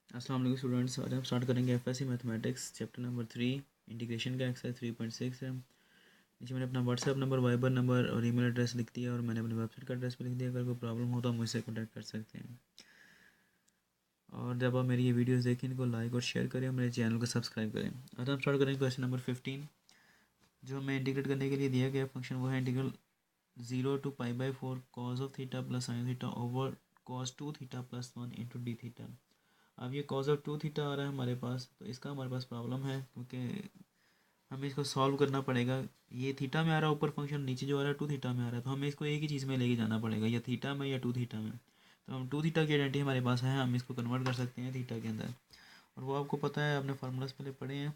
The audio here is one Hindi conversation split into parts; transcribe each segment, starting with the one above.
अस्सलाम वालेकुम स्टूडेंट्स। आज हम स्टार्ट करेंगे FSc mathematics chapter number 3 integration का एक्सरसाइज 3.6 है। नीचे मैंने अपना व्हाट्सएप नंबर, वाइबर नंबर और ईमेल एड्रेस लिख दिया और मैंने अपनी वेबसाइट का एड्रेस भी लिख दिया। अगर कोई प्रॉब्लम हो तो आप मुझसे कॉन्टैक्ट कर सकते हैं। और जब आप मेरी ये वीडियोस देखें इनको लाइक और शेयर करें और मेरे चैनल को सब्सक्राइब करें। आज हम स्टार्ट करेंगे क्वेश्चन नंबर 15। जो हमें इंटीग्रेट करने के लिए दिया गया फंक्शन वो है integral 0 to π/4 cos of theta plus sine theta over cos 2 theta plus 1 into d theta. अब ये cos ऑफ 2 थीटा आ रहा है हमारे पास, तो इसका हमारे पास प्रॉब्लम है क्योंकि हमें इसको सॉल्व करना पड़ेगा। ये थीटा में आ रहा है ऊपर फंक्शन, नीचे जो आ रहा है 2 थीटा में आ रहा है, तो हमें इसको एक ही चीज़ में लेके जाना पड़ेगा, या थीटा में या 2 थीटा में। तो हम 2 थीटा की आइडेंटिटी हमारे पास है, हम इसको कन्वर्ट कर सकते हैं थीटा के अंदर। और वो आपको पता है, आपने फार्मूलाज पहले पढ़े हैं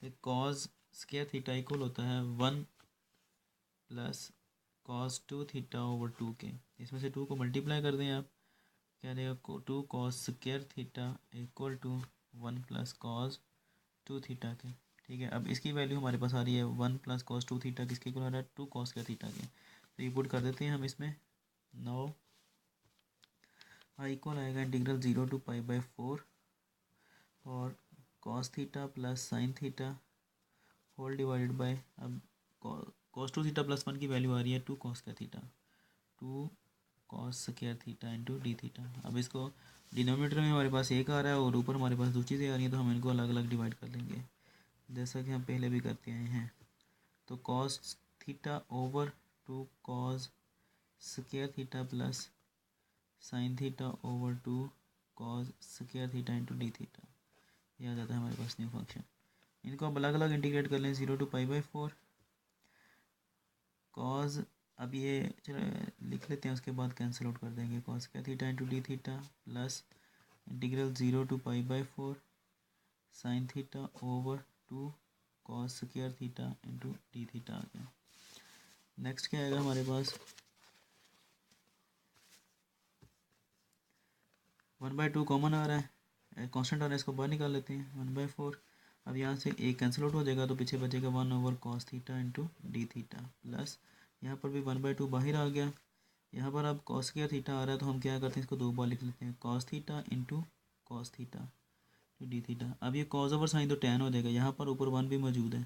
कि कॉस स्क्वायर थीटा इक्वल होता है 1 प्लस कॉस 2 थीटा ओवर 2 के। इसमें से 2 को मल्टीप्लाई कर दें आप, क्या देगा 2 cos square theta equal to 1 plus cos 2 theta के। ठीक है, अब इसकी वैल्यू हमारे पास आ रही है 1 प्लस कॉस 2 थीटा, किसके इक्वल आ रहा है 2 कॉस स्क्वायर थीटा के। तो ये पुट कर देते हैं हम इसमें। नाउ इक्वल आएगा इंटीग्रल 0 to π/4 और cos theta plus sine theta whole divided by, अब कॉस 2 थीटा प्लस 1 की वैल्यू आ रही है 2 cos square theta, 2 cos square theta into d theta. अब इसको डिनोमिनेटर में हमारे पास एक आ रहा है और ऊपर हमारे पास दूसरी चीज़ें आ रही हैं, तो हम इनको अलग अलग डिवाइड कर लेंगे जैसा कि हम पहले भी करते आए हैं। तो cos theta over 2 cos square theta plus sine theta over 2 cos square theta into d theta, ये आ जाता है हमारे पास न्यू फंक्शन। इनको अब अलग अलग इंटीग्रेट कर लें। 0 to π/4 कॉस, अब ये चलो लिख लेते हैं, उसके बाद कैंसिल आउट कर देंगे। Cos square theta into d theta plus integral 0 to π/4 sine theta over 2 cos square theta into d theta आ गया। नेक्स्ट क्या आएगा हमारे पास, 1/2 कॉमन आ रहा है, कांस्टेंट आ रहा है, इसको बाहर निकाल लेते हैं 1/4। अब यहाँ से एक कैंसिल आउट हो जाएगा तो पीछे बचेगा 1 over cos theta into d theta plus यहाँ पर भी 1/2 बाहर आ गया। यहाँ पर अब कॉस स्क्वायर थीटा आ रहा है तो हम क्या करते हैं, इसको दो बार लिख लेते हैं, cos theta into cos theta D theta. अब ये कॉस ओवर साइन तो टैन हो जाएगा, यहाँ पर ऊपर 1 भी मौजूद है,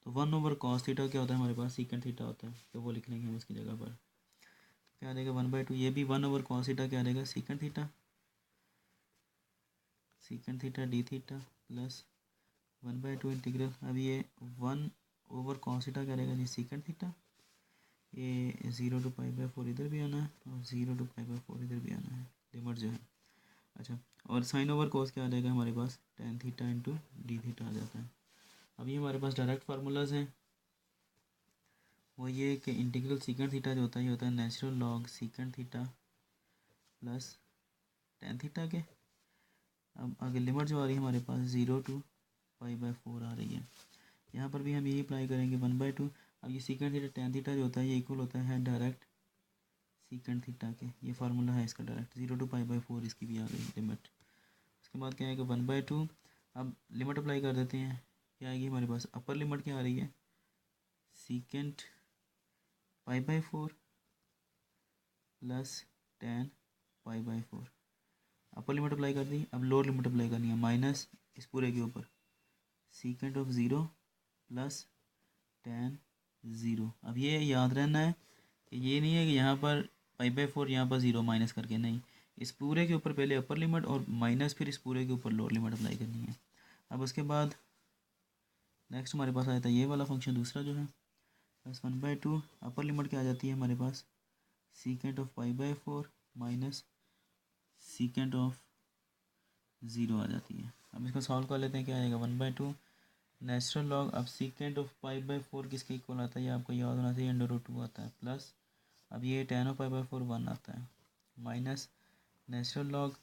तो 1 ओवर कॉस थीटा क्या होता है हमारे पास, सीकेंड थीटा होता है, तो वो लिख लेंगे हम इसकी जगह पर। क्या आ जाएगा 1/2, ये भी 1 ओवर कॉस थीटा क्या आ जाएगा secant theta, secant theta D theta plus 1/2 integral, अब ये 1 ओवर कॉस थीटा क्या रहेगा जी सीकेंड थीटा, ये 0 to π/4 इधर भी आना है और 0 to π/4 इधर भी आना है, लिमिट जो है। अच्छा, और साइन ओवर कॉस क्या आ जाएगा हमारे पास, tan theta into d theta आ जाता है। अब ये हमारे पास डायरेक्ट फार्मूलाज हैं, वो ये कि इंटीग्रल सीकेंड थीटा जो होता है ये होता है natural log secant theta plus tan theta के। अब आगे लिमिट जो आ रही है हमारे पास 0 to π/4 आ रही है, यहाँ पर भी हम यही अप्लाई करेंगे 1/2। अब ये सीकेंड थीटा टेन थीटा जो होता है ये इक्वल होता है डायरेक्ट सीकेंड थीटा के, ये फार्मूला है इसका डायरेक्ट। 0 to π/4 इसकी भी आ गई लिमिट। उसके बाद क्या आएगा 1/2। अब लिमिट अप्लाई कर देते हैं, क्या आएगी हमारे पास, अपर लिमिट क्या आ रही है secant π/4 plus tan π/4, upper limit apply कर दी। अब लोअर लिमिट अप्लाई करनी है, माइनस इस पूरे के ऊपर सीकेंड ऑफ 0 प्लस टेन 0। अब ये याद रहना है कि ये नहीं है कि यहाँ पर π/4 यहाँ पर 0 माइनस करके, नहीं, इस पूरे के ऊपर पहले अपर लिमिट और माइनस फिर इस पूरे के ऊपर लोअर लिमिट अप्लाई करनी है। अब उसके बाद नेक्स्ट हमारे पास आया था ये वाला फंक्शन दूसरा जो है प्लस 1/2, अपर लिमिट क्या आ जाती है हमारे पास secant of π/4 minus secant of 0 आ जाती है। अब इसको सॉल्व कर लेते हैं, क्या आएगा 1/2 नेचुरल लॉग, अब सीकेंड ऑफ π/4 किसके इक्वल आता है, ये आपको याद होना चाहिए, √2 आता है प्लस, अब ये टेन ऑफ π/4 1 आता है माइनस नेचुरल लॉग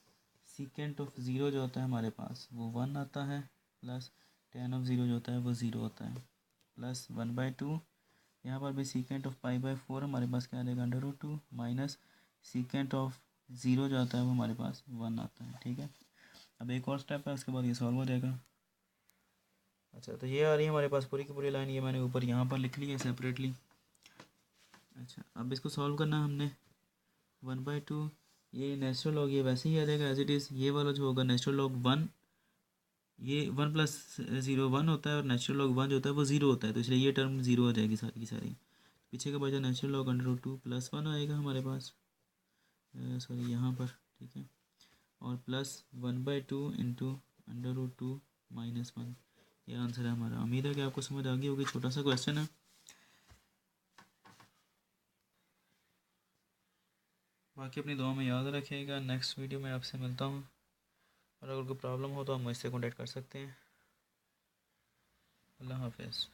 सीकेंड ऑफ 0 जो होता है हमारे पास वो 1 आता है प्लस टेन ऑफ 0 जो होता है वो 0 होता है प्लस 1/2। यहाँ पर भी सीकेंड ऑफ π/4 हमारे पास क्या आ जाएगा √2 माइनस सीकेंड ऑफ 0 जो आता है वो हमारे पास 1 आता है। ठीक है, अब एक और स्टेप है, उसके बाद ये सॉल्व हो जाएगा। अच्छा, तो ये आ रही है हमारे पास पूरी की पूरी लाइन, ये मैंने ऊपर यहाँ पर लिख ली है सेपरेटली। अच्छा, अब इसको सॉल्व करना है हमने 1/2, ये नेचुरल लॉग ये वैसे ही आ जाएगा एज इट इज़। ये वाला जो होगा नेचुरल लॉग वन, ये 1+0 1 होता है और नेचुरल लॉग वन जो होता है वो ज़ीरो होता है, तो इसलिए ये टर्म ज़ीरो हो जाएगी सारी की सारी। पीछे का बचा नेचुरल लॉग अंडर रूट 2+1 आएगा हमारे पास, सॉरी यहाँ पर, ठीक है। और +1/2 × अंडर रूट 2 - 1, ये आंसर है हमारा। उम्मीद है कि आपको समझ आ गई होगी, छोटा सा क्वेश्चन है। बाकी अपनी दुआ में याद रखिएगा। नेक्स्ट वीडियो में आपसे मिलता हूँ, और अगर कोई प्रॉब्लम हो तो आप मुझसे कॉन्टेक्ट कर सकते हैं। अल्लाह हाफ़िज़।